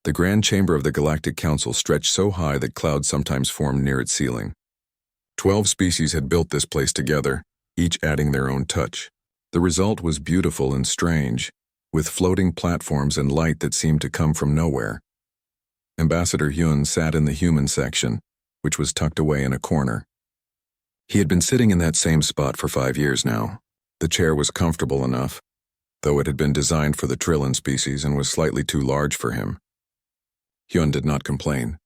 The grand chamber of the Galactic Council stretched so high that clouds sometimes formed near its ceiling. 12 species had built this place together, each adding their own touch. The result was beautiful and strange, with floating platforms and light that seemed to come from nowhere. Ambassador Hyun sat in the human section, which was tucked away in a corner. He had been sitting in that same spot for 5 years now. The chair was comfortable enough, though it had been designed for the Trillin species and was slightly too large for him. Hyun did not complain.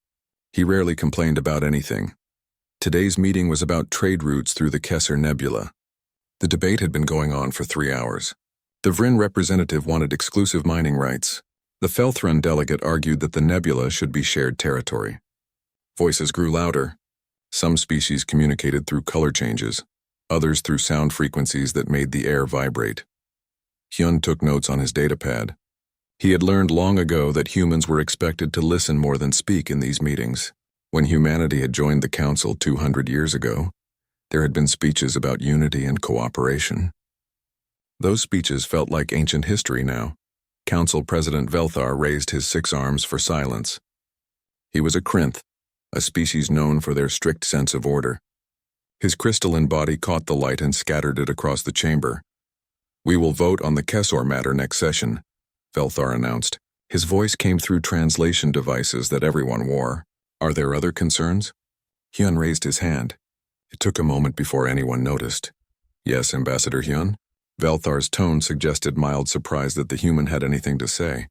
He rarely complained about anything. Today's meeting was about trade routes through the Kessler Nebula. The debate had been going on for 3 hours. The Vryn representative wanted exclusive mining rights. The Felthron delegate argued that the nebula should be shared territory. Voices grew louder. Some species communicated through color changes, others through sound frequencies that made the air vibrate. Hyun took notes on his datapad. He had learned long ago that humans were expected to listen more than speak in these meetings. When humanity had joined the Council 200 years ago, there had been speeches about unity and cooperation. Those speeches felt like ancient history now. Council President Velthar raised his 6 arms for silence. He was a Krinth, a species known for their strict sense of order. His crystalline body caught the light and scattered it across the chamber. "We will vote on the Kessor matter next session," Velthar announced. His voice came through translation devices that everyone wore. "Are there other concerns?" Hyun raised his hand. It took a moment before anyone noticed. "Yes, Ambassador Hyun." Velthar's tone suggested mild surprise that the human had anything to say.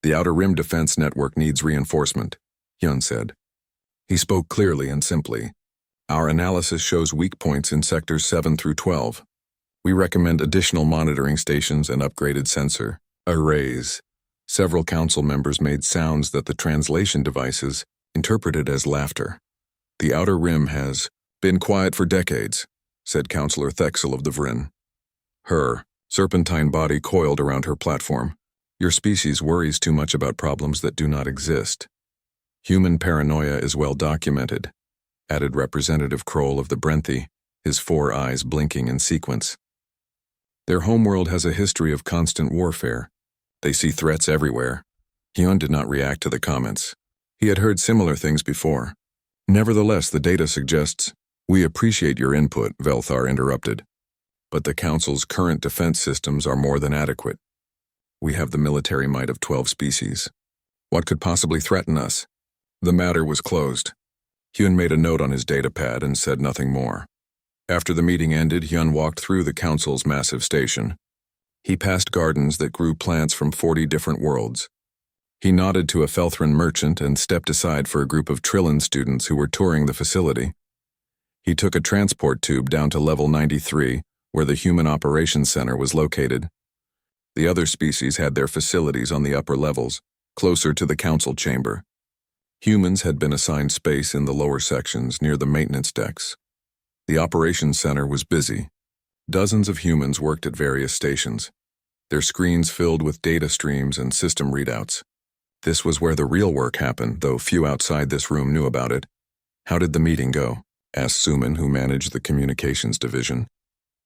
"The Outer Rim Defense Network needs reinforcement," Hyun said. He spoke clearly and simply. "Our analysis shows weak points in sectors 7 through 12. We recommend additional monitoring stations and upgraded sensor arrays." Several council members made sounds that the translation devices interpreted as laughter. "The Outer Rim has been quiet for decades," said Councillor Thexel of the Vryn. Her serpentine body coiled around her platform. "Your species worries too much about problems that do not exist. Human paranoia is well documented," added Representative Kroll of the Brenthi, his 4 eyes blinking in sequence. "Their homeworld has a history of constant warfare. They see threats everywhere." Hyun did not react to the comments. He had heard similar things before. "Nevertheless, the data suggests—" "We appreciate your input," Velthar interrupted. "But the Council's current defense systems are more than adequate. We have the military might of 12 species. What could possibly threaten us?" The matter was closed. Hyun made a note on his datapad and said nothing more. After the meeting ended, Hyun walked through the Council's massive station. He passed gardens that grew plants from 40 different worlds. He nodded to a Felthron merchant and stepped aside for a group of Trillin students who were touring the facility. He took a transport tube down to level 93, where the Human Operations Center was located. The other species had their facilities on the upper levels, closer to the Council chamber. Humans had been assigned space in the lower sections near the maintenance decks. The Operations Center was busy. Dozens of humans worked at various stations, their screens filled with data streams and system readouts. This was where the real work happened, though few outside this room knew about it. "How did the meeting go?" asked Suman, who managed the communications division.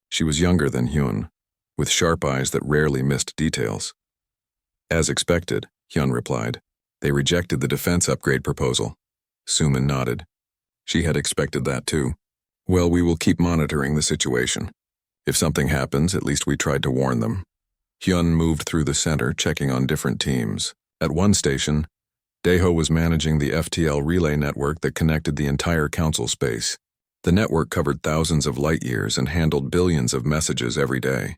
She was younger than Hyun, with sharp eyes that rarely missed details. "As expected," Hyun replied. "They rejected the defense upgrade proposal." Suman nodded. She had expected that too. "Well, we will keep monitoring the situation. If something happens, at least we tried to warn them." Hyun moved through the center, checking on different teams. At one station, Daeho was managing the FTL relay network that connected the entire Council space. The network covered thousands of light years and handled billions of messages every day.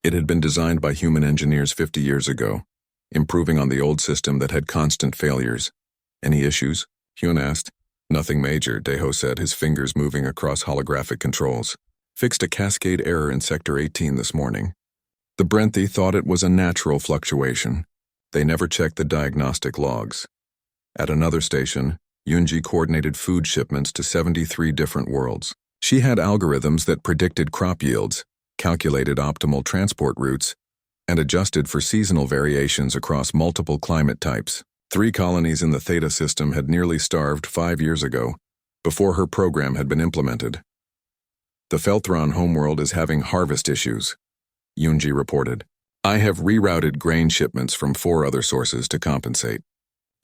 It had been designed by human engineers 50 years ago, improving on the old system that had constant failures. "Any issues?" Hyun asked. "Nothing major," Daeho said, his fingers moving across holographic controls. "Fixed a cascade error in Sector 18 this morning. The Brenthi thought it was a natural fluctuation. They never checked the diagnostic logs." At another station, Yunji coordinated food shipments to 73 different worlds. She had algorithms that predicted crop yields, calculated optimal transport routes, and adjusted for seasonal variations across multiple climate types. 3 colonies in the Theta system had nearly starved 5 years ago, before her program had been implemented. "The Felthron homeworld is having harvest issues," Yunji reported. "I have rerouted grain shipments from 4 other sources to compensate."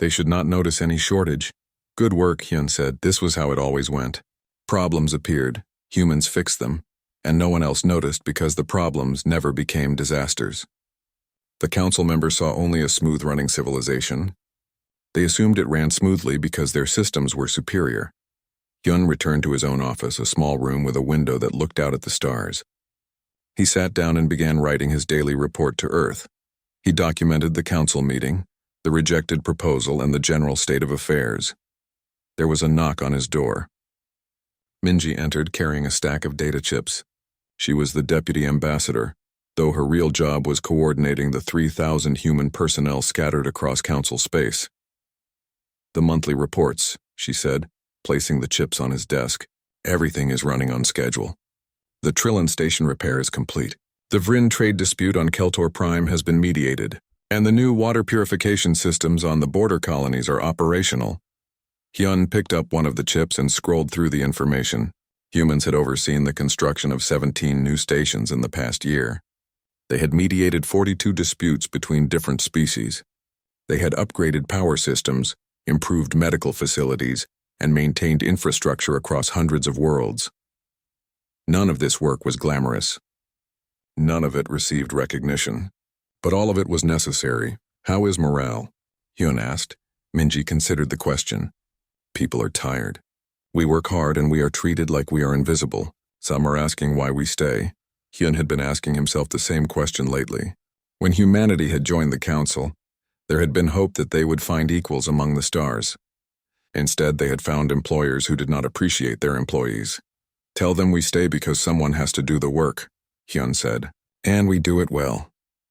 They should not notice any shortage. Good work, Hyun said. This was how it always went. Problems appeared, humans fixed them, and no one else noticed because the problems never became disasters. The council members saw only a smooth-running civilization. They assumed it ran smoothly because their systems were superior. Hyun returned to his own office, a small room with a window that looked out at the stars. He sat down and began writing his daily report to Earth. He documented the council meeting, the rejected proposal, and the general state of affairs. There was a knock on his door. Minji entered carrying a stack of data chips. She was the deputy ambassador, though her real job was coordinating the 3,000 human personnel scattered across council space. The monthly reports, she said, placing the chips on his desk. Everything is running on schedule. The Trillin station repair is complete. The Vrin trade dispute on Keltor Prime has been mediated, and the new water purification systems on the border colonies are operational. Hyun picked up one of the chips and scrolled through the information. Humans had overseen the construction of 17 new stations in the past year. They had mediated 42 disputes between different species. They had upgraded power systems, improved medical facilities, and maintained infrastructure across hundreds of worlds. None of this work was glamorous. None of it received recognition. But all of it was necessary. How is morale? Hyun asked. Minji considered the question. People are tired. We work hard and we are treated like we are invisible. Some are asking why we stay. Hyun had been asking himself the same question lately. When humanity had joined the council, there had been hope that they would find equals among the stars. Instead, they had found employers who did not appreciate their employees. Tell them we stay because someone has to do the work, Hyun said. And we do it well.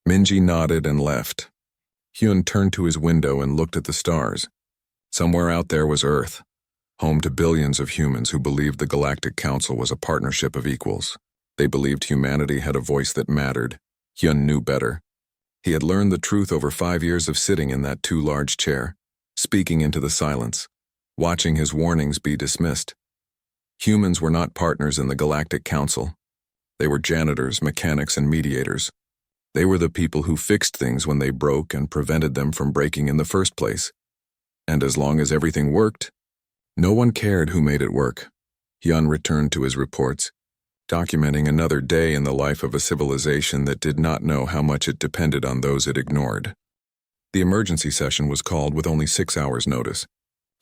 Minji nodded and left. Hyun turned to his window and looked at the stars. Somewhere out there was Earth, home to billions of humans who believed the Galactic Council was a partnership of equals. They believed humanity had a voice that mattered. Hyun knew better. He had learned the truth over 5 years of sitting in that too large chair, speaking into the silence, watching his warnings be dismissed. Humans were not partners in the Galactic Council. They were janitors, mechanics, and mediators. They were the people who fixed things when they broke and prevented them from breaking in the first place. And as long as everything worked, no one cared who made it work. Hyun returned to his reports, documenting another day in the life of a civilization that did not know how much it depended on those it ignored. The emergency session was called with only 6 hours' notice.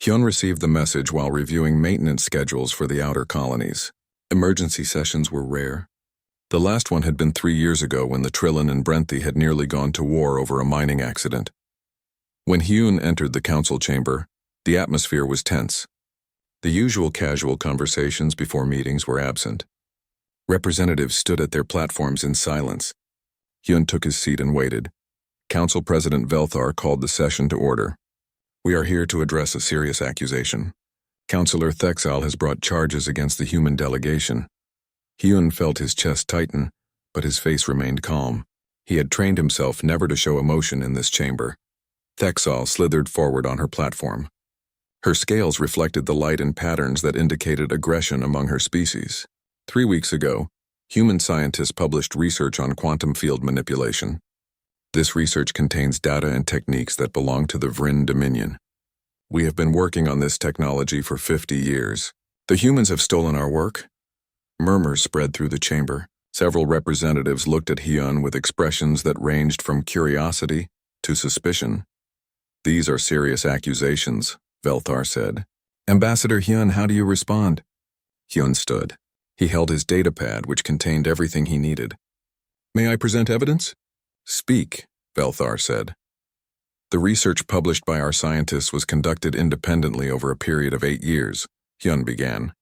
Hyun received the message while reviewing maintenance schedules for the outer colonies. Emergency sessions were rare. The last one had been 3 years ago when the Trillin and Brenthi had nearly gone to war over a mining accident. When Hyun entered the council chamber, the atmosphere was tense. The usual casual conversations before meetings were absent. Representatives stood at their platforms in silence. Hyun took his seat and waited. Council President Velthar called the session to order. We are here to address a serious accusation. Councillor Thexal has brought charges against the human delegation. Hyun felt his chest tighten, but his face remained calm. He had trained himself never to show emotion in this chamber. Thexal slithered forward on her platform. Her scales reflected the light and patterns that indicated aggression among her species. 3 weeks ago, human scientists published research on quantum field manipulation. This research contains data and techniques that belong to the Vrin Dominion. We have been working on this technology for 50 years. The humans have stolen our work? Murmurs spread through the chamber. Several representatives looked at Hyun with expressions that ranged from curiosity to suspicion. These are serious accusations, Velthar said. Ambassador Hyun, how do you respond? Hyun stood. He held his datapad, which contained everything he needed. May I present evidence? Speak, Velthar said. The research published by our scientists was conducted independently over a period of 8 years, Hyun began.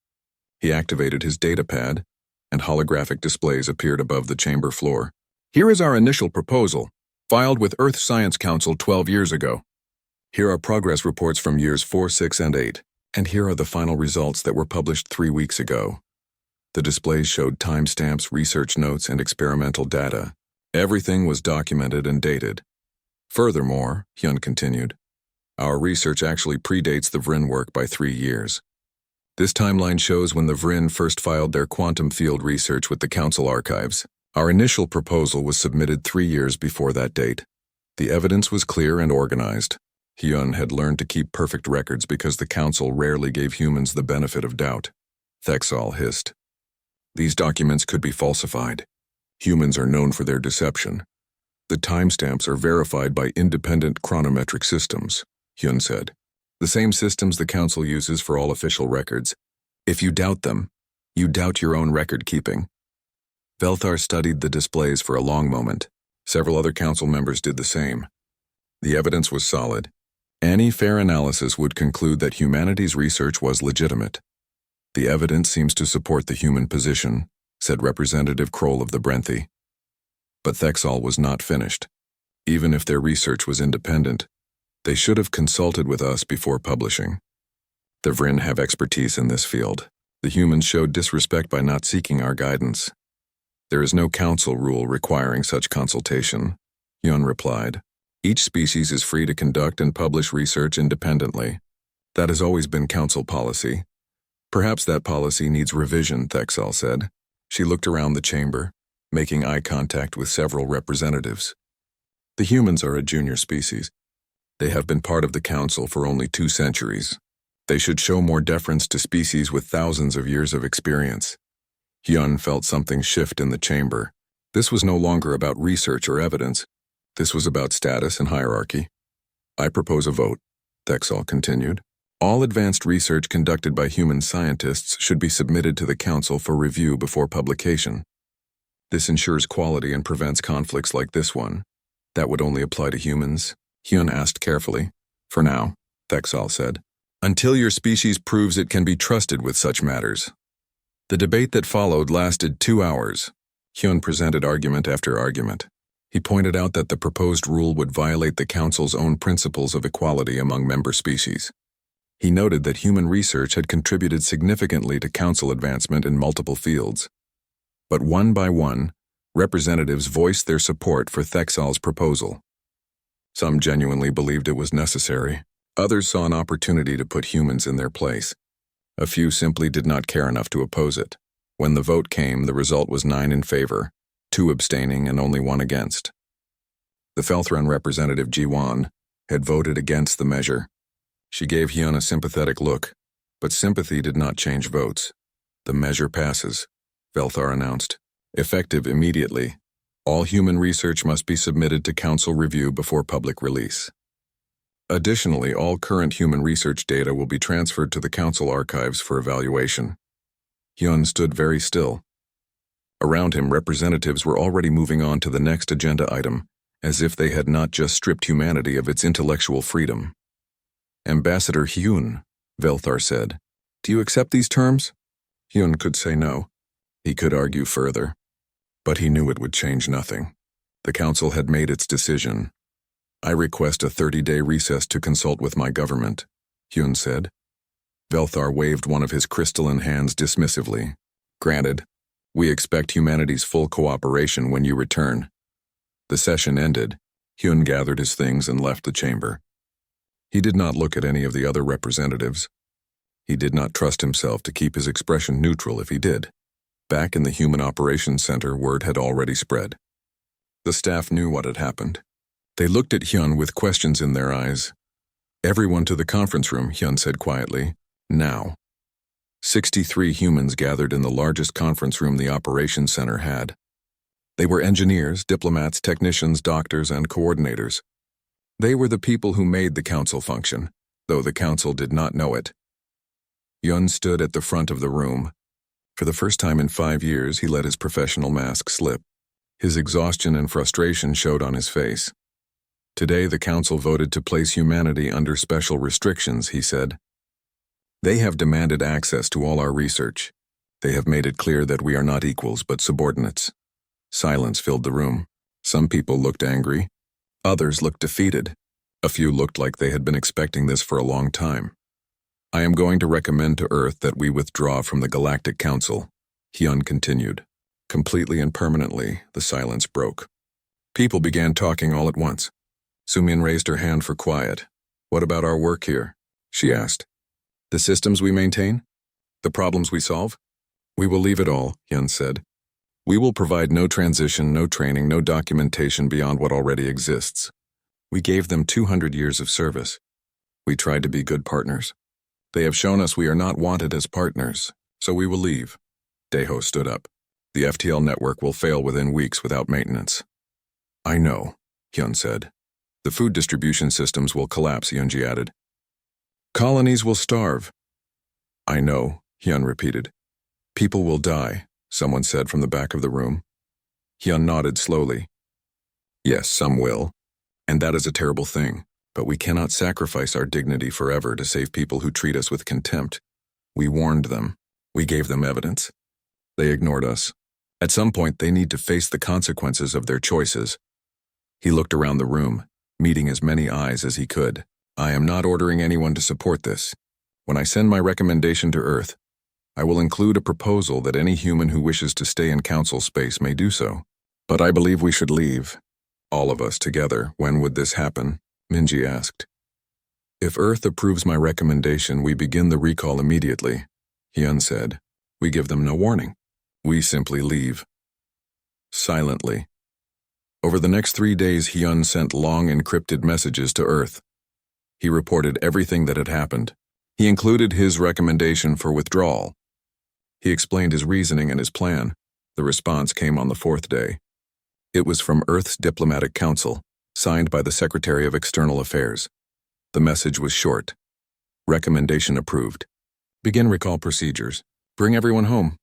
He activated his datapad, and holographic displays appeared above the chamber floor. Here is our initial proposal, filed with Earth Science Council 12 years ago. Here are progress reports from years 4, 6, and 8, and here are the final results that were published 3 weeks ago. The displays showed timestamps, research notes, and experimental data. Everything was documented and dated. Furthermore, Hyun continued, our research actually predates the Vrin work by 3 years. This timeline shows when the Vrin first filed their quantum field research with the Council archives. Our initial proposal was submitted 3 years before that date. The evidence was clear and organized. Hyun had learned to keep perfect records because the council rarely gave humans the benefit of doubt. Thexal hissed. These documents could be falsified. Humans are known for their deception. The timestamps are verified by independent chronometric systems, Hyun said. The same systems the council uses for all official records. If you doubt them, you doubt your own record-keeping. Velthar studied the displays for a long moment. Several other council members did the same. The evidence was solid. Any fair analysis would conclude that humanity's research was legitimate. The evidence seems to support the human position, said Representative Kroll of the Brenthy. But Thexal was not finished. Even if their research was independent, they should have consulted with us before publishing. The Vryn have expertise in this field. The humans showed disrespect by not seeking our guidance. There is no council rule requiring such consultation, Hyun replied. Each species is free to conduct and publish research independently. That has always been council policy. Perhaps that policy needs revision, Thexal said. She looked around the chamber, making eye contact with several representatives. The humans are a junior species. They have been part of the council for only 2 centuries. They should show more deference to species with thousands of years of experience. Hyun felt something shift in the chamber. This was no longer about research or evidence. This was about status and hierarchy. I propose a vote, Thexal continued. All advanced research conducted by human scientists should be submitted to the council for review before publication. This ensures quality and prevents conflicts like this one. That would only apply to humans, Hyun asked carefully. For now, Thexal said. Until your species proves it can be trusted with such matters. The debate that followed lasted 2 hours. Hyun presented argument after argument. He pointed out that the proposed rule would violate the council's own principles of equality among member species. He noted that human research had contributed significantly to council advancement in multiple fields. But one by one, representatives voiced their support for Thexal's proposal. Some genuinely believed it was necessary. Others saw an opportunity to put humans in their place. A few simply did not care enough to oppose it. When the vote came, the result was 9 in favor, 2 abstaining and only 1 against. The Felthran representative Ji-won had voted against the measure. She gave Hyun a sympathetic look, but sympathy did not change votes. The measure passes, Velthar announced. Effective immediately, all human research must be submitted to council review before public release. Additionally, all current human research data will be transferred to the council archives for evaluation. Hyun stood very still. Around him, representatives were already moving on to the next agenda item, as if they had not just stripped humanity of its intellectual freedom. Ambassador Hyun, Velthar said, do you accept these terms? Hyun could say no. He could argue further. But he knew it would change nothing. The council had made its decision. I request a 30-day recess to consult with my government, Hyun said. Velthar waved one of his crystalline hands dismissively. Granted, we expect humanity's full cooperation when you return. The session ended. Hyun gathered his things and left the chamber. He did not look at any of the other representatives. He did not trust himself to keep his expression neutral if he did. Back in the Human Operations Center, word had already spread. The staff knew what had happened. They looked at Hyun with questions in their eyes. Everyone to the conference room, Hyun said quietly. Now. 63 humans gathered in the largest conference room the Operations Center had. They were engineers, diplomats, technicians, doctors, and coordinators. They were the people who made the council function, though the council did not know it. Hyun stood at the front of the room. For the first time in 5 years, he let his professional mask slip. His exhaustion and frustration showed on his face. Today, the council voted to place humanity under special restrictions, he said. They have demanded access to all our research. They have made it clear that we are not equals but subordinates. Silence filled the room. Some people looked angry. Others looked defeated. A few looked like they had been expecting this for a long time. I am going to recommend to Earth that we withdraw from the Galactic Council, Hyun continued. Completely and permanently, the silence broke. People began talking all at once. Sumin raised her hand for quiet. What about our work here? She asked. The systems we maintain? The problems we solve? We will leave it all, Hyun said. We will provide no transition, no training, no documentation beyond what already exists. We gave them 200 years of service. We tried to be good partners. They have shown us we are not wanted as partners, so we will leave. Daeho stood up. The FTL network will fail within weeks without maintenance. I know, Hyun said. The food distribution systems will collapse, Yoonji added. Colonies will starve. I know, Hyun repeated. People will die, someone said from the back of the room. Hyun nodded slowly. Yes, some will. And that is a terrible thing, but we cannot sacrifice our dignity forever to save people who treat us with contempt. We warned them. We gave them evidence. They ignored us. At some point, they need to face the consequences of their choices. He looked around the room, meeting as many eyes as he could. I am not ordering anyone to support this. When I send my recommendation to Earth, I will include a proposal that any human who wishes to stay in Council space may do so. But I believe we should leave. All of us together. When would this happen? Minji asked. If Earth approves my recommendation, we begin the recall immediately, Hyun said. We give them no warning. We simply leave. Silently. Over the next 3 days, Hyun sent long encrypted messages to Earth. He reported everything that had happened. He included his recommendation for withdrawal. He explained his reasoning and his plan. The response came on the 4th day. It was from Earth's Diplomatic Council, signed by the Secretary of External Affairs. The message was short. Recommendation approved. Begin recall procedures. Bring everyone home.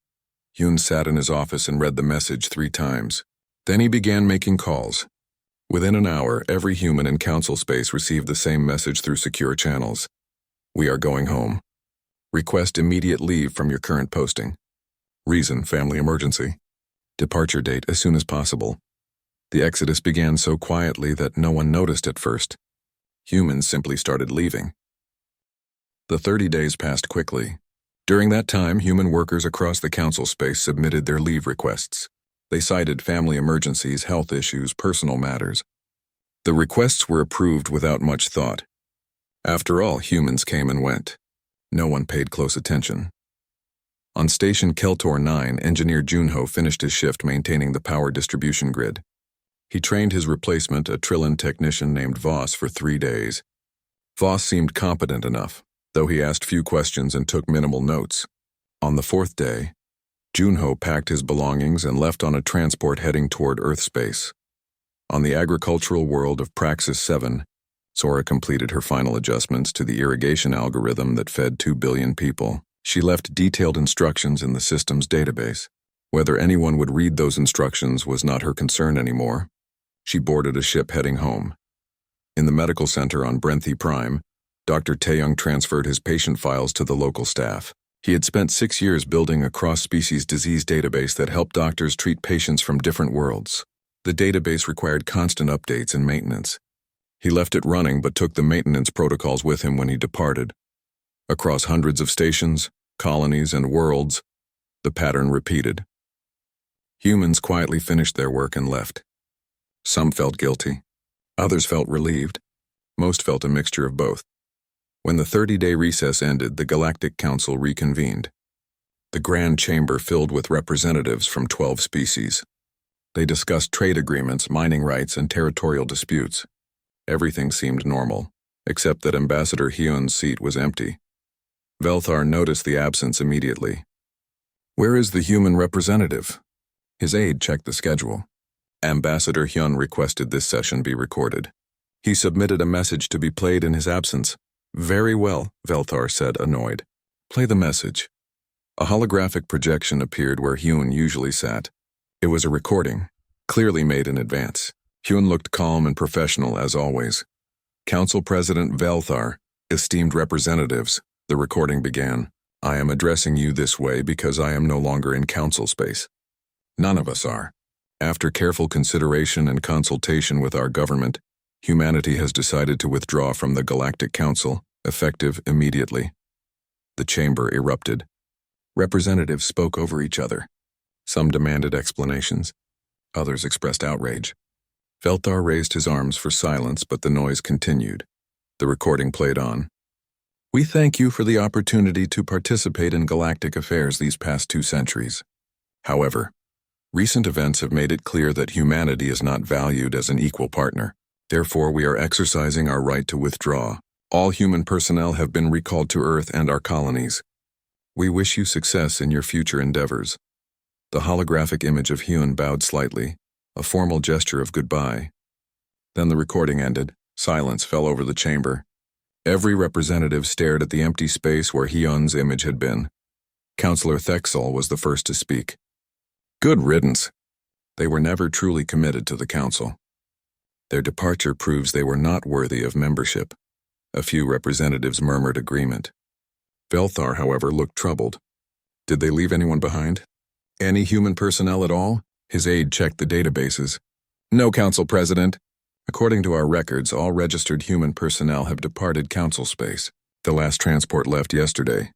Hyun sat in his office and read the message 3 times. Then he began making calls. Within an hour, every human in Council space received the same message through secure channels. We are going home. Request immediate leave from your current posting. Reason, family emergency. Departure date as soon as possible. The exodus began so quietly that no one noticed at first. Humans simply started leaving. The 30 days passed quickly. During that time, human workers across the Council space submitted their leave requests. They cited family emergencies, health issues, personal matters. The requests were approved without much thought. After all, humans came and went. No one paid close attention. On Station Keltor 9, Engineer Junho finished his shift maintaining the power distribution grid. He trained his replacement, a Trillin technician named Voss, for 3 days. Voss seemed competent enough, though he asked few questions and took minimal notes. On the 4th day, Junho packed his belongings and left on a transport heading toward Earth space. On the agricultural world of Praxis 7, Sora completed her final adjustments to the irrigation algorithm that fed 2 billion people. She left detailed instructions in the system's database. Whether anyone would read those instructions was not her concern anymore. She boarded a ship heading home. In the medical center on Brenthi Prime, Dr. Taeyong transferred his patient files to the local staff. He had spent 6 years building a cross-species disease database that helped doctors treat patients from different worlds. The database required constant updates and maintenance. He left it running but took the maintenance protocols with him when he departed. Across hundreds of stations, colonies, and worlds, the pattern repeated. Humans quietly finished their work and left. Some felt guilty. Others felt relieved. Most felt a mixture of both. When the 30-day recess ended, the Galactic Council reconvened. The Grand Chamber filled with representatives from 12 species. They discussed trade agreements, mining rights, and territorial disputes. Everything seemed normal, except that Ambassador Hyun's seat was empty. Velthar noticed the absence immediately. Where is the human representative? His aide checked the schedule. Ambassador Hyun requested this session be recorded. He submitted a message to be played in his absence. Very well, Velthar said, annoyed. Play the message. A holographic projection appeared where Hyun usually sat. It was a recording, clearly made in advance. Hyun looked calm and professional as always. Council President Velthar, esteemed representatives, the recording began. I am addressing you this way because I am no longer in council space. None of us are. After careful consideration and consultation with our government, humanity has decided to withdraw from the Galactic Council, effective immediately. The chamber erupted. Representatives spoke over each other. Some demanded explanations. Others expressed outrage. Velthar raised his arms for silence, but the noise continued. The recording played on. We thank you for the opportunity to participate in galactic affairs these past 2 centuries. However, recent events have made it clear that humanity is not valued as an equal partner. Therefore, we are exercising our right to withdraw. All human personnel have been recalled to Earth and our colonies. We wish you success in your future endeavors. The holographic image of Hyun bowed slightly, a formal gesture of goodbye. Then the recording ended. Silence fell over the chamber. Every representative stared at the empty space where Hyun's image had been. Councillor Thexel was the first to speak. Good riddance. They were never truly committed to the council. Their departure proves they were not worthy of membership. A few representatives murmured agreement. Velthar, however, looked troubled. Did they leave anyone behind? Any human personnel at all? His aide checked the databases. No, Council President. According to our records, all registered human personnel have departed council space. The last transport left yesterday.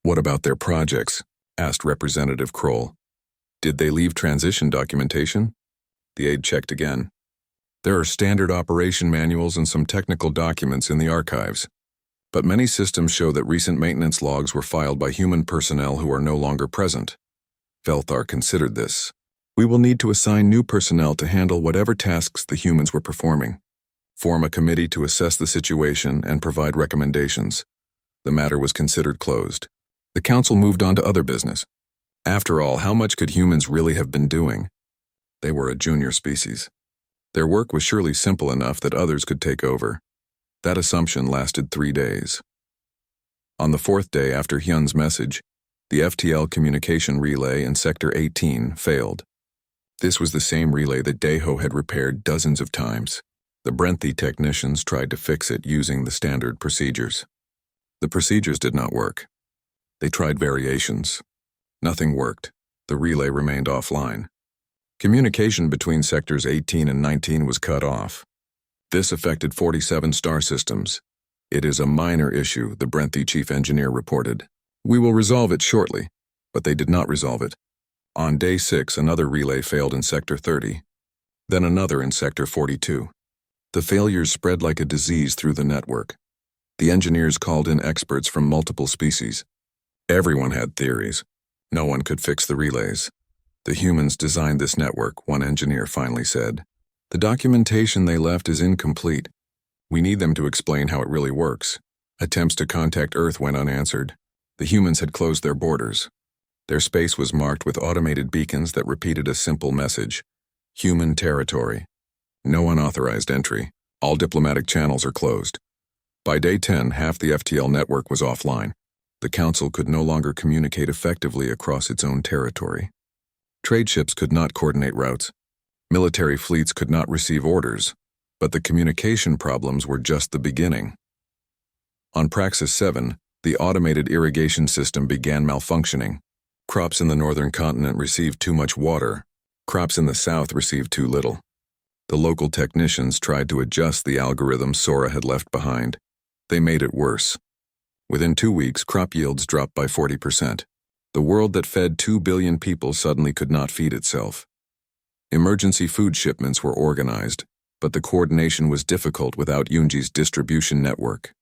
What about their projects? Asked Representative Kroll. Did they leave transition documentation? The aide checked again. There are standard operation manuals and some technical documents in the archives. But many systems show that recent maintenance logs were filed by human personnel who are no longer present. Velthar considered this. We will need to assign new personnel to handle whatever tasks the humans were performing. Form a committee to assess the situation and provide recommendations. The matter was considered closed. The council moved on to other business. After all, how much could humans really have been doing? They were a junior species. Their work was surely simple enough that others could take over. That assumption lasted 3 days. On the 4th day after Hyun's message, the FTL communication relay in Sector 18 failed. This was the same relay that Daeho had repaired dozens of times. The Brenthy technicians tried to fix it using the standard procedures. The procedures did not work. They tried variations. Nothing worked. The relay remained offline. Communication between Sectors 18 and 19 was cut off. This affected 47 star systems. It is a minor issue, the Brenthy chief engineer reported. We will resolve it shortly, but they did not resolve it. On day 6, another relay failed in Sector 30, then another in Sector 42. The failures spread like a disease through the network. The engineers called in experts from multiple species. Everyone had theories. No one could fix the relays. The humans designed this network, one engineer finally said. The documentation they left is incomplete. We need them to explain how it really works. Attempts to contact Earth went unanswered. The humans had closed their borders. Their space was marked with automated beacons that repeated a simple message. Human territory. No unauthorized entry. All diplomatic channels are closed. By day 10, half the FTL network was offline. The Council could no longer communicate effectively across its own territory. Trade ships could not coordinate routes. Military fleets could not receive orders. But the communication problems were just the beginning. On Praxis 7, the automated irrigation system began malfunctioning. Crops in the northern continent received too much water. Crops in the south received too little. The local technicians tried to adjust the algorithm Sora had left behind. They made it worse. Within 2 weeks, crop yields dropped by 40%. The world that fed 2 billion people suddenly could not feed itself. Emergency food shipments were organized, but the coordination was difficult without Yunji's distribution network.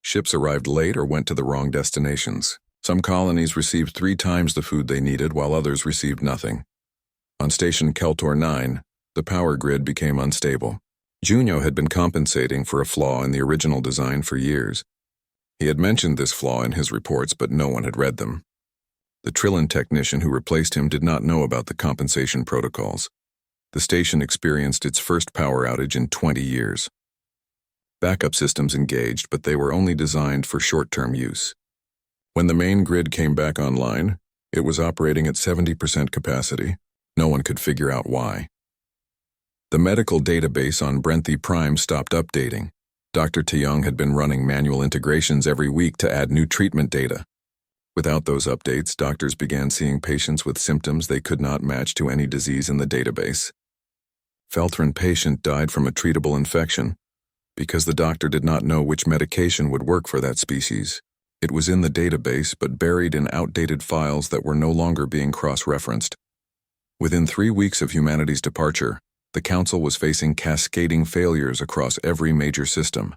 Ships arrived late or went to the wrong destinations. Some colonies received 3 times the food they needed, while others received nothing. On Station Keltor 9, the power grid became unstable. Junio had been compensating for a flaw in the original design for years. He had mentioned this flaw in his reports, but no one had read them. The Trillin technician who replaced him did not know about the compensation protocols. The station experienced its first power outage in 20 years. Backup systems engaged, but they were only designed for short-term use. When the main grid came back online, it was operating at 70% capacity. No one could figure out why. The medical database on Brenthy Prime stopped updating. Dr. Taeyong had been running manual integrations every week to add new treatment data. Without those updates, doctors began seeing patients with symptoms they could not match to any disease in the database. Feltrin patient died from a treatable infection because the doctor did not know which medication would work for that species. It was in the database but buried in outdated files that were no longer being cross-referenced. Within 3 weeks of humanity's departure, the Council was facing cascading failures across every major system.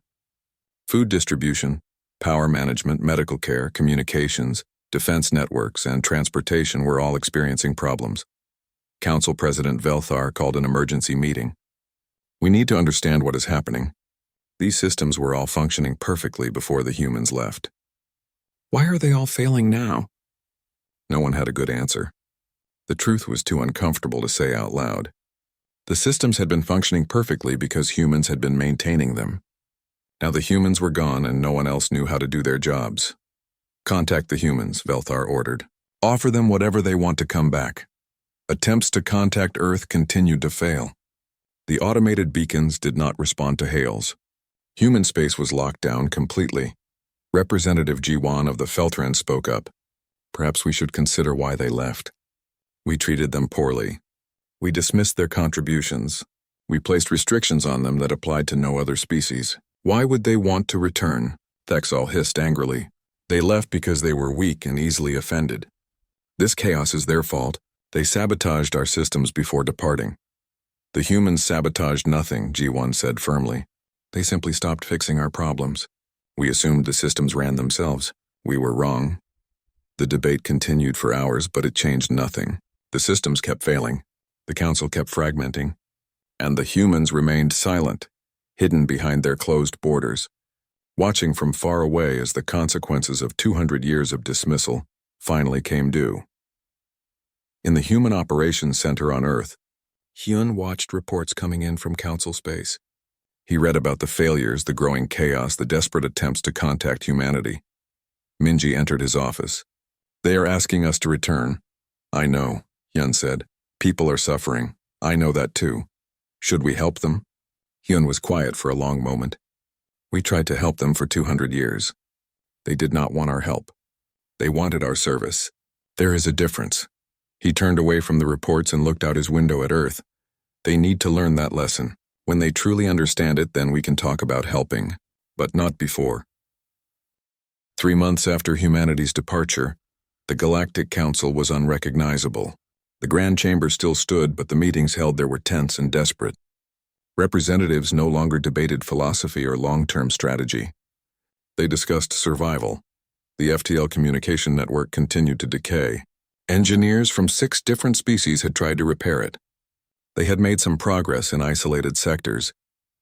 Food distribution, power management, medical care, communications, defense networks, and transportation were all experiencing problems. Council President Velthar called an emergency meeting. We need to understand what is happening. These systems were all functioning perfectly before the humans left. Why are they all failing now? No one had a good answer. The truth was too uncomfortable to say out loud. The systems had been functioning perfectly because humans had been maintaining them. Now the humans were gone and no one else knew how to do their jobs. Contact the humans, Velthar ordered. Offer them whatever they want to come back. Attempts to contact Earth continued to fail. The automated beacons did not respond to hails. Human space was locked down completely. Representative Jiwan of the Feltran spoke up. Perhaps we should consider why they left. We treated them poorly. We dismissed their contributions. We placed restrictions on them that applied to no other species. Why would they want to return? Thexal hissed angrily. They left because they were weak and easily offended. This chaos is their fault. They sabotaged our systems before departing. The humans sabotaged nothing, G1 said firmly. They simply stopped fixing our problems. We assumed the systems ran themselves. We were wrong. The debate continued for hours, but it changed nothing. The systems kept failing. The council kept fragmenting. And the humans remained silent, hidden behind their closed borders, watching from far away as the consequences of 200 years of dismissal finally came due. In the Human Operations Center on Earth, Hyun watched reports coming in from Council space. He read about the failures, the growing chaos, the desperate attempts to contact humanity. Minji entered his office. They are asking us to return. I know, Hyun said. People are suffering. I know that too. Should we help them? Hyun was quiet for a long moment. We tried to help them for 200 years. They did not want our help. They wanted our service. There is a difference. He turned away from the reports and looked out his window at Earth. They need to learn that lesson. When they truly understand it, then we can talk about helping, but not before. 3 months after humanity's departure, the Galactic Council was unrecognizable. The Grand Chamber still stood, but the meetings held there were tense and desperate. Representatives no longer debated philosophy or long-term strategy. They discussed survival. The FTL communication network continued to decay. Engineers from 6 different species had tried to repair it. They had made some progress in isolated sectors,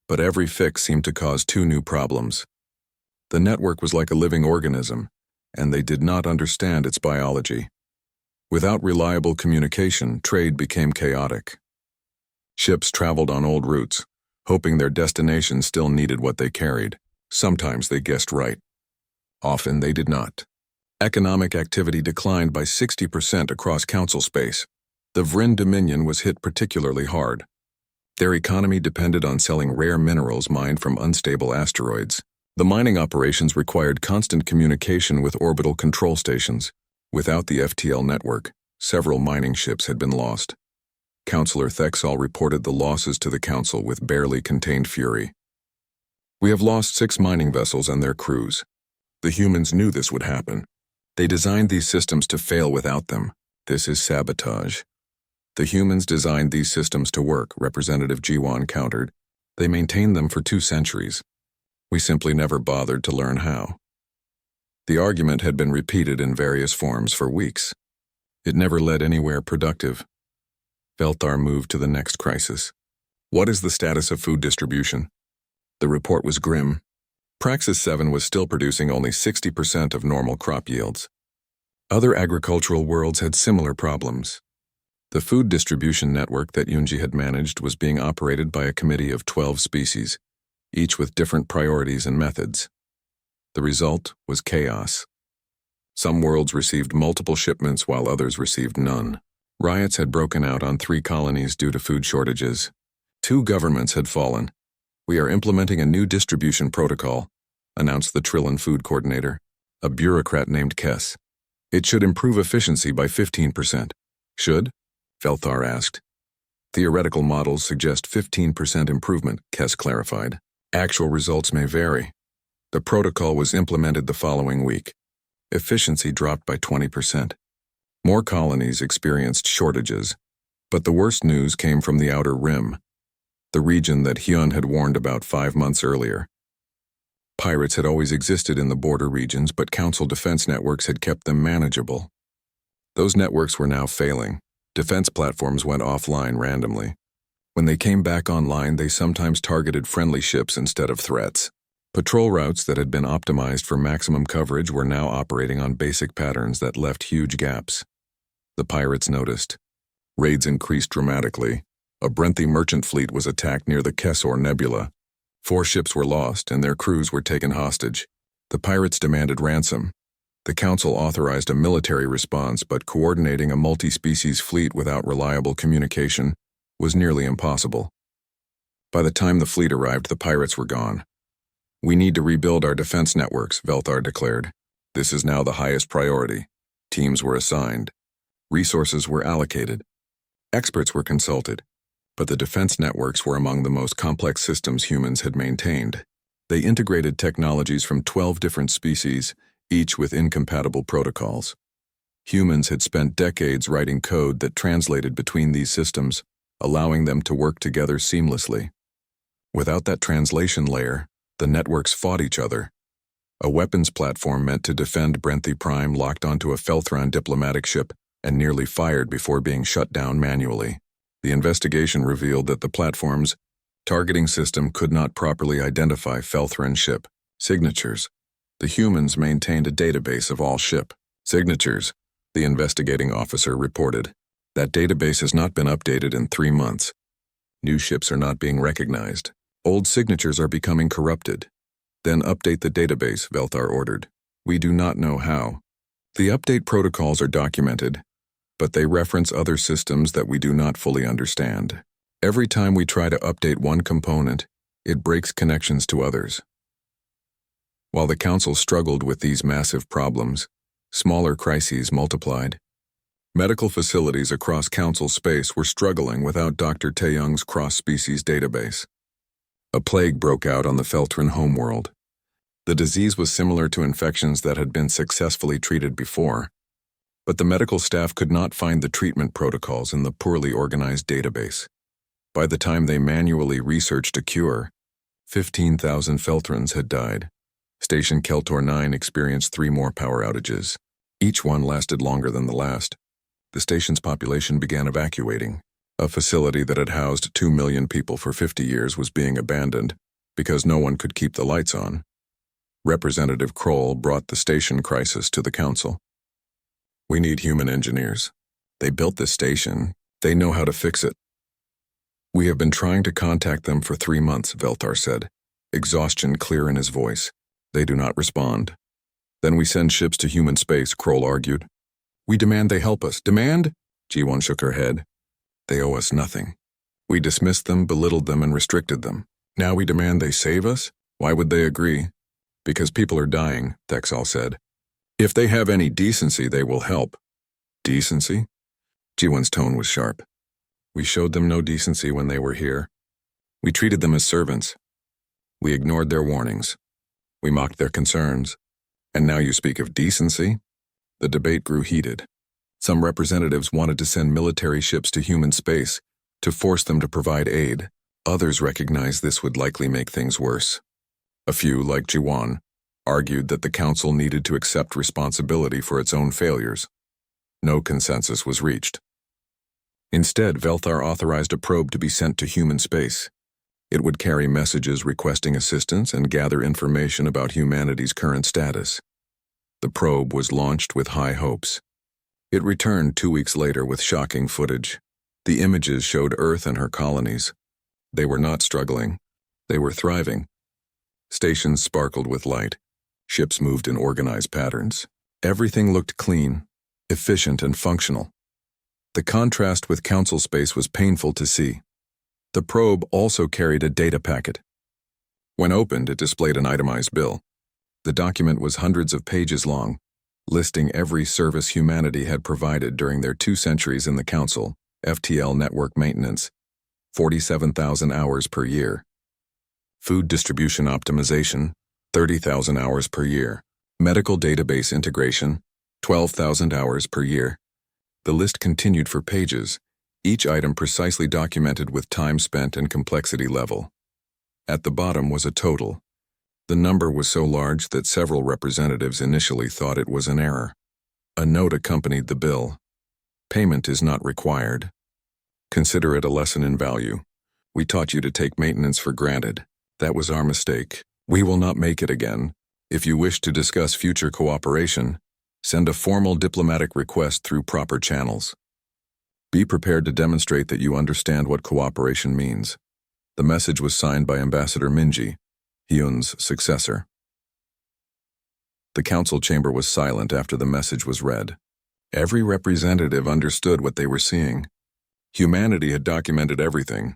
but every fix seemed to cause 2 new problems. The network was like a living organism, and they did not understand its biology. Without reliable communication, trade became chaotic. Ships traveled on old routes, hoping their destination still needed what they carried. Sometimes they guessed right. Often they did not. Economic activity declined by 60% across Council space. The Vryn Dominion was hit particularly hard. Their economy depended on selling rare minerals mined from unstable asteroids. The mining operations required constant communication with orbital control stations. Without the FTL network, several mining ships had been lost. Councillor Thexal reported the losses to the Council with barely contained fury. We have lost 6 mining vessels and their crews. The humans knew this would happen. They designed these systems to fail without them. This is sabotage. The humans designed these systems to work, Representative Jiwan countered. They maintained them for 2 centuries. We simply never bothered to learn how. The argument had been repeated in various forms for weeks. It never led anywhere productive. Velthar moved to the next crisis. What is the status of food distribution? The report was grim. Praxis 7 was still producing only 60% of normal crop yields. Other agricultural worlds had similar problems. The food distribution network that Yunji had managed was being operated by a committee of 12 species, each with different priorities and methods. The result was chaos. Some worlds received multiple shipments while others received none. Riots had broken out on 3 colonies due to food shortages. 2 governments had fallen. We are implementing a new distribution protocol, announced the Trillin food coordinator, a bureaucrat named Kess. It should improve efficiency by 15%. Should? Velthar asked. Theoretical models suggest 15% improvement, Kess clarified. Actual results may vary. The protocol was implemented the following week. Efficiency dropped by 20%. More colonies experienced shortages, but the worst news came from the Outer Rim, the region that Hyun had warned about 5 months earlier. Pirates had always existed in the border regions, but Council defense networks had kept them manageable. Those networks were now failing. Defense platforms went offline randomly. When they came back online, they sometimes targeted friendly ships instead of threats. Patrol routes that had been optimized for maximum coverage were now operating on basic patterns that left huge gaps. The pirates noticed. Raids increased dramatically. A Brenthy merchant fleet was attacked near the Kessor Nebula. 4 ships were lost and their crews were taken hostage. The pirates demanded ransom. The Council authorized a military response, but coordinating a multi-species fleet without reliable communication was nearly impossible. By the time the fleet arrived, the pirates were gone. "We need to rebuild our defense networks," Velthar declared. "This is now the highest priority." Teams were assigned. Resources were allocated. Experts were consulted. But the defense networks were among the most complex systems humans had maintained. They integrated technologies from 12 different species, each with incompatible protocols. Humans had spent decades writing code that translated between these systems, allowing them to work together seamlessly. Without that translation layer, the networks fought each other. A weapons platform meant to defend Brenthy Prime locked onto a Felthron diplomatic ship and nearly fired before being shut down manually. The investigation revealed that the platform's targeting system could not properly identify Felthron ship signatures. The humans maintained a database of all ship signatures, the investigating officer reported. That database has not been updated in 3 months. New ships are not being recognized. Old signatures are becoming corrupted. Then update the database, Velthar ordered. We do not know how. The update protocols are documented, but they reference other systems that we do not fully understand. Every time we try to update one component, it breaks connections to others. While the Council struggled with these massive problems, smaller crises multiplied. Medical facilities across Council space were struggling without Dr. Taeyong's cross-species database. A plague broke out on the Feltron homeworld. The disease was similar to infections that had been successfully treated before, but the medical staff could not find the treatment protocols in the poorly organized database. By the time they manually researched a cure, 15,000 Feltrons had died. Station Keltor 9 experienced 3 more power outages. Each one lasted longer than the last. The station's population began evacuating. A facility that had housed 2 million people for 50 years was being abandoned because no one could keep the lights on. Representative Kroll brought the station crisis to the Council. "We need human engineers. They built this station. They know how to fix it." "We have been trying to contact them for 3 months, Velthar said, exhaustion clear in his voice. They do not respond. "Then we send ships to human space," Kroll argued. "We demand they help us." "Demand?" Ji-won shook her head. "They owe us nothing. We dismissed them, belittled them, and restricted them. Now we demand they save us? Why would they agree?" "Because people are dying," Thexal said. "If they have any decency, they will help." "Decency?" Ji-won's tone was sharp. "We showed them no decency when they were here. We treated them as servants. We ignored their warnings. We mocked their concerns. And now you speak of decency?" The debate grew heated. Some representatives wanted to send military ships to human space to force them to provide aid. Others recognized this would likely make things worse. A few, like Ji-won, argued that the Council needed to accept responsibility for its own failures. No consensus was reached. Instead, Velthar authorized a probe to be sent to human space. It would carry messages requesting assistance and gather information about humanity's current status. The probe was launched with high hopes. It returned 2 weeks later with shocking footage. The images showed Earth and her colonies. They were not struggling. They were thriving. Stations sparkled with light. Ships moved in organized patterns. Everything looked clean, efficient, and functional. The contrast with Council space was painful to see. The probe also carried a data packet. When opened, it displayed an itemized bill. The document was hundreds of pages long, listing every service humanity had provided during their 2 centuries in the Council: FTL network maintenance, 47,000 hours per year; food distribution optimization, 30,000 hours per year; medical database integration, 12,000 hours per year. The list continued for pages, each item precisely documented with time spent and complexity level. At the bottom was a total. The number was so large that several representatives initially thought it was an error. A note accompanied the bill. "Payment is not required. Consider it a lesson in value. We taught you to take maintenance for granted. That was our mistake. We will not make it again. If you wish to discuss future cooperation, send a formal diplomatic request through proper channels. Be prepared to demonstrate that you understand what cooperation means. The message was signed by Ambassador Minji, Hyun's successor. The council chamber was silent after the message was read. Every representative understood what they were seeing. Humanity had documented everything.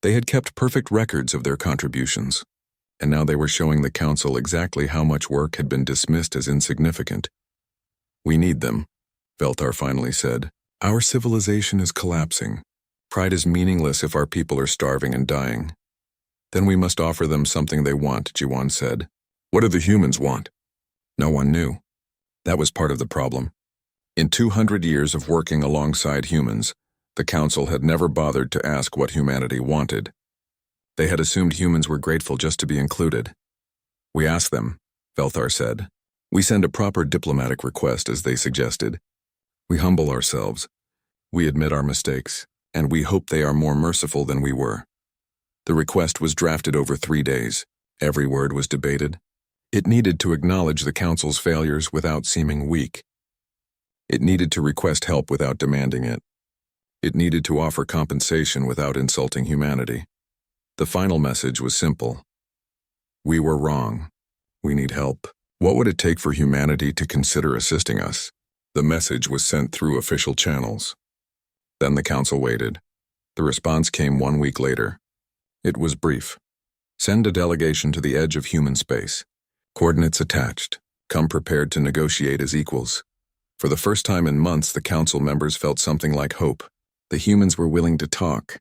They had kept perfect records of their contributions, and now they were showing the council exactly how much work had been dismissed as insignificant. We need them, Veltar finally said. Our civilization is collapsing. Pride is meaningless if our people are starving and dying. Then we must offer them something they want, Jiwon said. What do the humans want? No one knew. That was part of the problem. In 200 years of working alongside humans, the council had never bothered to ask what humanity wanted. They had assumed humans were grateful just to be included. We asked them, Velthar said. We send a proper diplomatic request as they suggested. We humble ourselves. We admit our mistakes, and we hope they are more merciful than we were. The request was drafted over 3 days. Every word was debated. It needed to acknowledge the council's failures without seeming weak. It needed to request help without demanding it. It needed to offer compensation without insulting humanity. The final message was simple. We were wrong. We need help. What would it take for humanity to consider assisting us? The message was sent through official channels. Then the council waited. The response came 1 week later. It was brief. Send a delegation to the edge of human space. Coordinates attached. Come prepared to negotiate as equals. For the first time in months, the council members felt something like hope. The humans were willing to talk.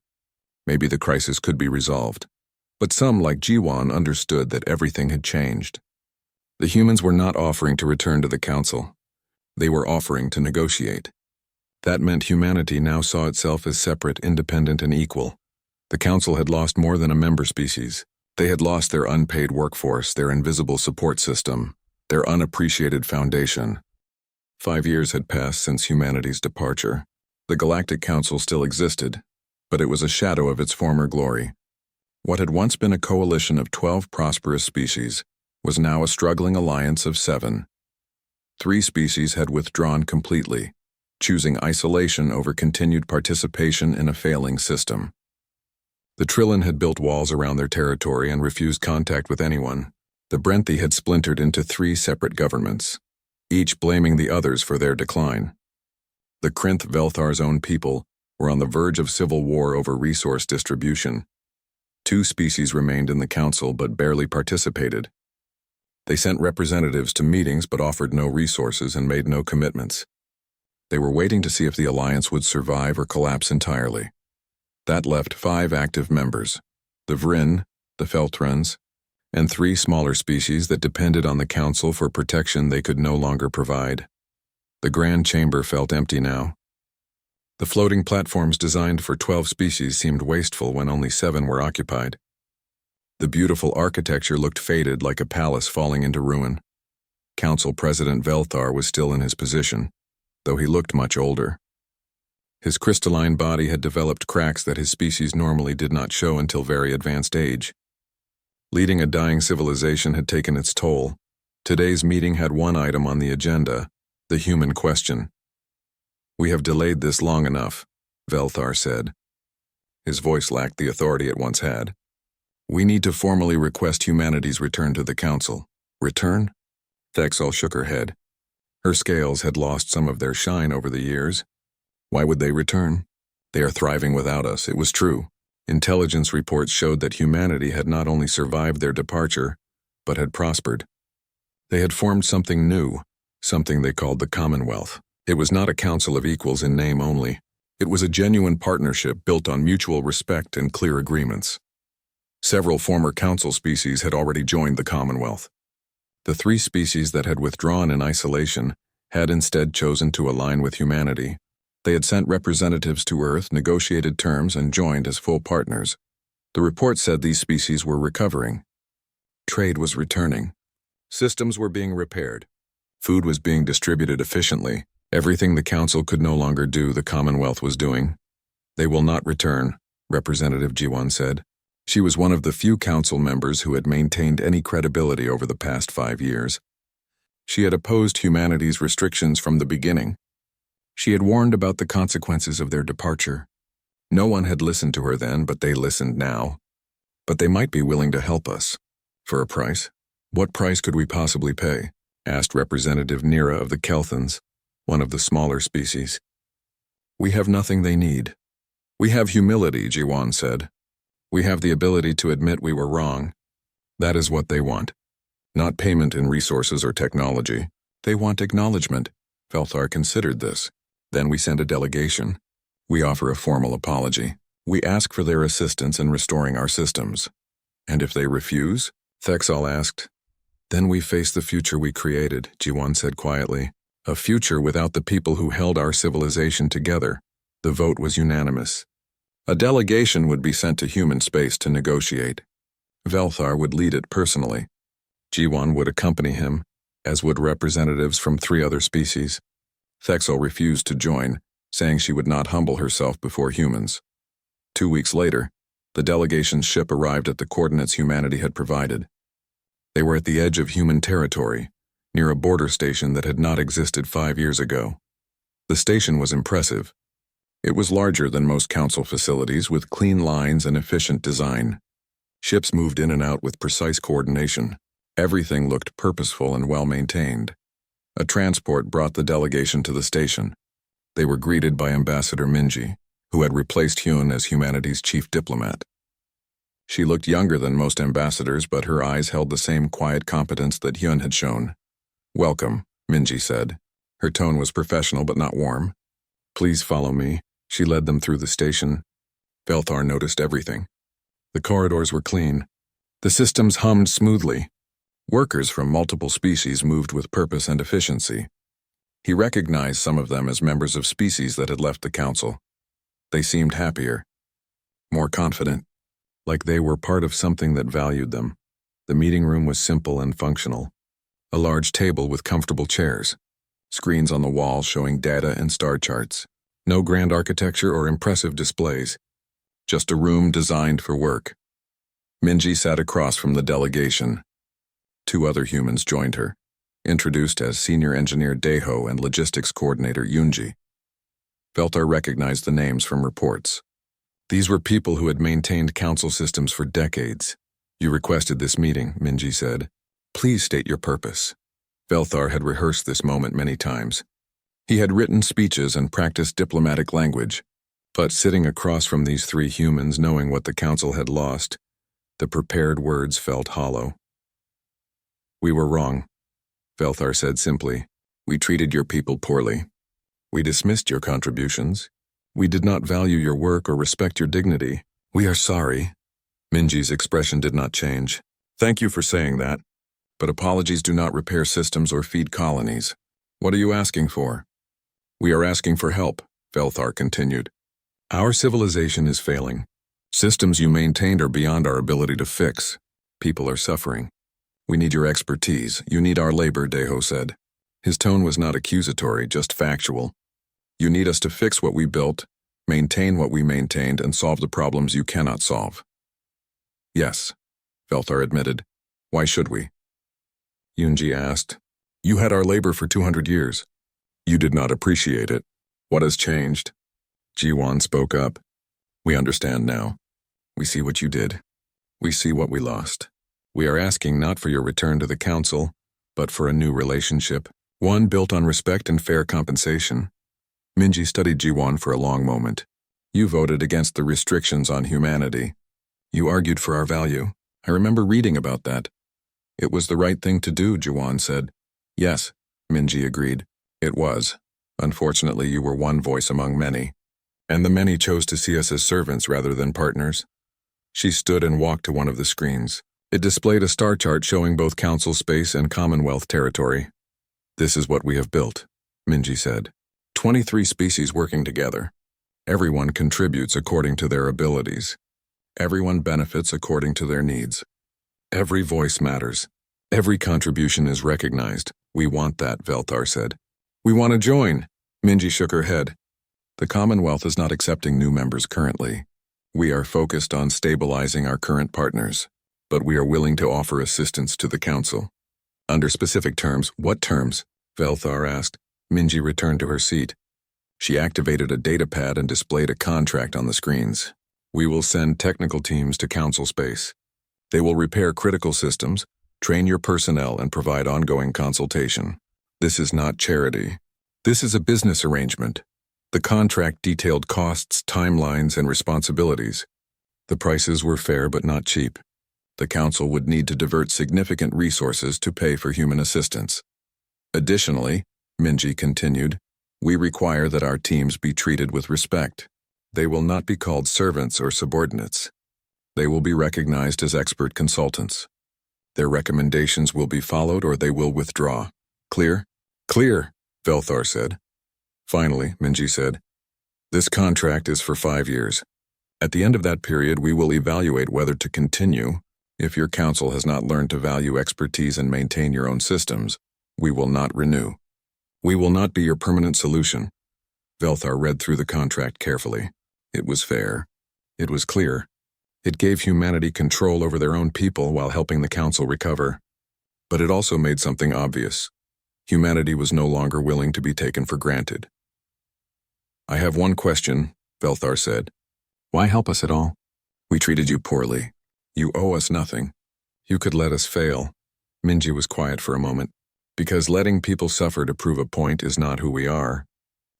Maybe the crisis could be resolved. But some, like Jiwon, understood that everything had changed. The humans were not offering to return to the council. They were offering to negotiate. That meant humanity now saw itself as separate, independent, and equal. The council had lost more than a member species. They had lost their unpaid workforce, their invisible support system, their unappreciated foundation. 5 years had passed since humanity's departure. The Galactic Council still existed, but it was a shadow of its former glory. What had once been a coalition of 12 prosperous species was now a struggling alliance of 7. 3 species had withdrawn completely, choosing isolation over continued participation in a failing system. The Trillion had built walls around their territory and refused contact with anyone. The Brenthi had splintered into 3 separate governments, each blaming the others for their decline. The Krinth Velthar's own people were on the verge of civil war over resource distribution. 2 species remained in the council but barely participated. They sent representatives to meetings but offered no resources and made no commitments. They were waiting to see if the alliance would survive or collapse entirely. That left 5 active members, the Vryn, the Feltrans, and 3 smaller species that depended on the council for protection they could no longer provide. The Grand Chamber felt empty now. The floating platforms designed for 12 species seemed wasteful when only 7 were occupied. The beautiful architecture looked faded like a palace falling into ruin. Council President Velthar was still in his position, though he looked much older. His crystalline body had developed cracks that his species normally did not show until very advanced age. Leading a dying civilization had taken its toll. Today's meeting had one item on the agenda: the human question. We have delayed this long enough, Velthar said. His voice lacked the authority it once had. We need to formally request humanity's return to the council. Return? Thexel shook her head. Her scales had lost some of their shine over the years. Why would they return? They are thriving without us, it was true. Intelligence reports showed that humanity had not only survived their departure, but had prospered. They had formed something new, something they called the Commonwealth. It was not a council of equals in name only. It was a genuine partnership built on mutual respect and clear agreements. Several former council species had already joined the Commonwealth. The 3 species that had withdrawn in isolation had instead chosen to align with humanity. They had sent representatives to Earth, negotiated terms, and joined as full partners. The report said these species were recovering. Trade was returning. Systems were being repaired. Food was being distributed efficiently. Everything the Council could no longer do, the Commonwealth was doing. They will not return, Representative Jiwon said. She was one of the few council members who had maintained any credibility over the past 5 years. She had opposed humanity's restrictions from the beginning. She had warned about the consequences of their departure. No one had listened to her then, but they listened now. But they might be willing to help us. For a price? What price could we possibly pay? Asked Representative Nira of the Kelthans, one of the smaller species. We have nothing they need. We have humility, Jiwon said. We have the ability to admit we were wrong. That is what they want. Not payment in resources or technology. They want acknowledgement. Velthar considered this. Then we send a delegation. We offer a formal apology. We ask for their assistance in restoring our systems. And if they refuse? Thexal asked. Then we face the future we created, Jiwon said quietly. A future without the people who held our civilization together. The vote was unanimous. A delegation would be sent to human space to negotiate. Velthar would lead it personally. Jiwon would accompany him, as would representatives from 3 other species. Thexal refused to join, saying she would not humble herself before humans. 2 weeks later, the delegation's ship arrived at the coordinates humanity had provided. They were at the edge of human territory, near a border station that had not existed 5 years ago. The station was impressive. It was larger than most council facilities, with clean lines and efficient design. Ships moved in and out with precise coordination. Everything looked purposeful and well-maintained. A transport brought the delegation to the station. They were greeted by Ambassador Minji, who had replaced Hyun as humanity's chief diplomat. She looked younger than most ambassadors, but her eyes held the same quiet competence that Hyun had shown. Welcome, Minji said. Her tone was professional but not warm. Please follow me. She led them through the station. Velthar noticed everything. The corridors were clean. The systems hummed smoothly. Workers from multiple species moved with purpose and efficiency. He recognized some of them as members of species that had left the council. They seemed happier, more confident, like they were part of something that valued them. The meeting room was simple and functional. A large table with comfortable chairs. Screens on the wall showing data and star charts. No grand architecture or impressive displays. Just a room designed for work. Minji sat across from the delegation. 2 other humans joined her, introduced as Senior Engineer Daeho and Logistics Coordinator Yoonji. Velthar recognized the names from reports. These were people who had maintained council systems for decades. You requested this meeting, Minji said. Please state your purpose. Velthar had rehearsed this moment many times. He had written speeches and practiced diplomatic language, but sitting across from these 3 humans knowing what the council had lost, the prepared words felt hollow. We were wrong, Velthar said simply. We treated your people poorly. We dismissed your contributions. We did not value your work or respect your dignity. We are sorry. Minji's expression did not change. Thank you for saying that. But apologies do not repair systems or feed colonies. What are you asking for? We are asking for help, Velthar continued. Our civilization is failing. Systems you maintained are beyond our ability to fix. People are suffering. We need your expertise. You need our labor, Daeho said. His tone was not accusatory, just factual. You need us to fix what we built, maintain what we maintained, and solve the problems you cannot solve. Yes, Velthar admitted. Why should we? Yoonji asked. You had our labor for 200 years. You did not appreciate it. What has changed? Jiwon spoke up. We understand now. We see what you did. We see what we lost. We are asking not for your return to the council, but for a new relationship, one built on respect and fair compensation. Minji studied Jiwon for a long moment. You voted against the restrictions on humanity. You argued for our value. I remember reading about that. It was the right thing to do, Jiwon said. Yes, Minji agreed. It was. Unfortunately, you were one voice among many. And the many chose to see us as servants rather than partners. She stood and walked to one of the screens. It displayed a star chart showing both Council space and Commonwealth territory. This is what we have built, Minji said. 23 species working together. Everyone contributes according to their abilities. Everyone benefits according to their needs. Every voice matters. Every contribution is recognized. We want that, Velthar said. We want to join. Minji shook her head. The Commonwealth is not accepting new members currently. We are focused on stabilizing our current partners, but we are willing to offer assistance to the Council. Under specific terms. What terms? Velthar asked. Minji returned to her seat. She activated a datapad and displayed a contract on the screens. We will send technical teams to Council space. They will repair critical systems, train your personnel, and provide ongoing consultation. This is not charity. This is a business arrangement. The contract detailed costs, timelines, and responsibilities. The prices were fair but not cheap. The Council would need to divert significant resources to pay for human assistance. Additionally, Minji continued, we require that our teams be treated with respect. They will not be called servants or subordinates. They will be recognized as expert consultants. Their recommendations will be followed or they will withdraw. Clear? Clear, Velthar said. Finally, Minji said, this contract is for 5 years. At the end of that period, we will evaluate whether to continue. If your council has not learned to value expertise and maintain your own systems, we will not renew. We will not be your permanent solution. Velthar read through the contract carefully. It was fair. It was clear. It gave humanity control over their own people while helping the council recover. But it also made something obvious. Humanity was no longer willing to be taken for granted. I have one question, Velthar said. Why help us at all? We treated you poorly. You owe us nothing. You could let us fail. Minji was quiet for a moment. Because letting people suffer to prove a point is not who we are.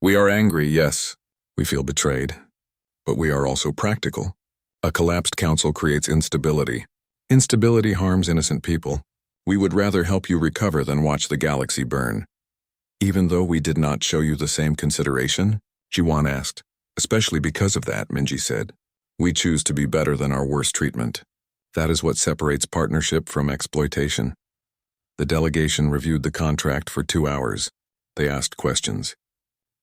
We are angry, yes. We feel betrayed. But we are also practical. A collapsed council creates instability. Instability harms innocent people. We would rather help you recover than watch the galaxy burn. Even though we did not show you the same consideration? Jiwan asked. Especially because of that, Minji said. We choose to be better than our worst treatment. That is what separates partnership from exploitation. The delegation reviewed the contract for 2 hours. They asked questions.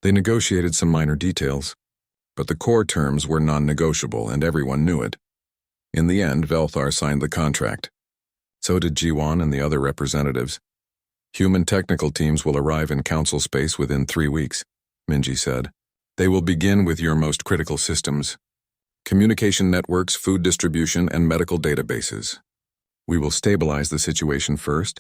They negotiated some minor details. But the core terms were non-negotiable and everyone knew it. In the end, Velthar signed the contract. So did Jiwan and the other representatives. Human technical teams will arrive in council space within 3 weeks, Minji said. They will begin with your most critical systems. Communication networks, food distribution, and medical databases. We will stabilize the situation first,